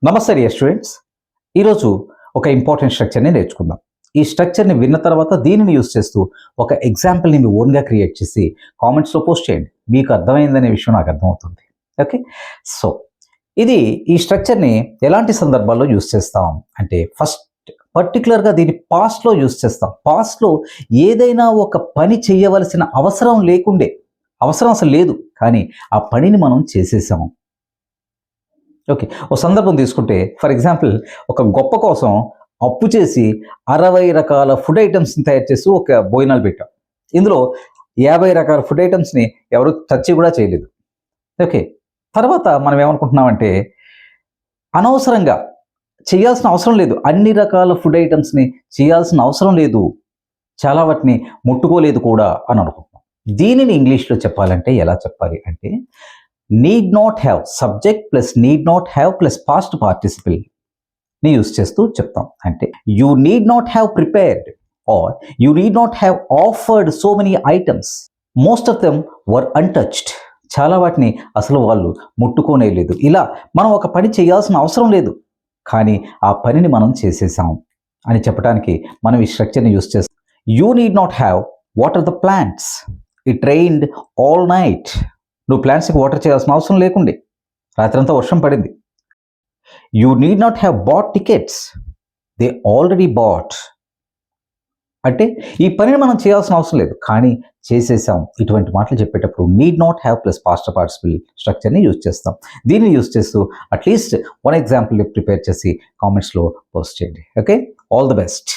నమస్తే dear students. ఈరోజు ఒక ఇంపార్టెంట్ స్ట్రక్చర్ని నేర్చుకుందాం. ఈ స్ట్రక్చర్ని విన్న తర్వాత దీనిని యూస్ చేస్తూ ఒక ఎగ్జాంపుల్ని మీ ఓన్గా క్రియేట్ చేసి కామెంట్స్లో పోస్ట్ చేయండి. మీకు అర్థమైందనే విషయం నాకు అర్థమవుతుంది. ఓకే, సో ఈ స్ట్రక్చర్ని ఎలాంటి సందర్భాల్లో యూస్ చేస్తాం అంటే ఫస్ట్ పర్టికులర్గా దీన్ని పాస్ట్లో యూస్ చేస్తాం. పాస్ట్లో ఏదైనా ఒక పని చేయవలసిన అవసరం అసలు లేదు, కానీ ఆ పనిని మనం చేసేసాము. ఓకే, ఒక సందర్భం తీసుకుంటే ఫర్ ఎగ్జాంపుల్ ఒక గొప్ప కోసం అప్పు చేసి 60 రకాల ఫుడ్ ఐటమ్స్ని తయారు చేసి ఒక భోజనాలు పెట్టాం. ఇందులో 50 రకాల ఫుడ్ ఐటమ్స్ని ఎవరు టచ్ కూడా చేయలేదు. ఓకే, తర్వాత మనం ఏమనుకుంటున్నామంటే అనవసరంగా చేయాల్సిన అవసరం లేదు, అన్ని రకాల ఫుడ్ ఐటమ్స్ని చేయాల్సిన అవసరం లేదు, చాలా వాటిని ముట్టుకోలేదు కూడా అని అనుకుంటున్నాం. దీనిని ఇంగ్లీష్లో చెప్పాలంటే ఎలా చెప్పాలి అంటే need not have subject plus need not have plus past participle ని యూస్ చేస్తూ చెప్తాం. అంటే you need not have prepared or you need not have offered so many items, most of them were untouched, చాలా వాటిని అసలు వాళ్ళు ముట్టుకోనే లేదు. ఇలా మనం ఒక పని చేయాల్సిన అవసరం లేదు, కానీ ఆ పనిని మనం చేసేసాం అని చెప్పడానికి మనం ఈ స్ట్రక్చర్ని యూస్ చేస్తాం. You need not have water the plants, it rained all night, నువ్వు ప్లాంట్స్కి వాటర్ చేయాల్సిన అవసరం లేకుండే, రాత్రంతా వర్షం పడింది. You need not have bought tickets, they already bought, అంటే ఈ పనిని మనం చేయాల్సిన అవసరం లేదు కానీ చేసేసాం. ఇటువంటి మాటలు చెప్పేటప్పుడు need not have plus past participle స్ట్రక్చర్ని యూజ్ చేస్తాం. దీన్ని యూజ్ చేస్తూ అట్లీస్ట్ వన్ ఎగ్జాంపుల్ ప్రిపేర్ చేసి కామెంట్స్లో పోస్ట్ చేయండి. Okay, all the best.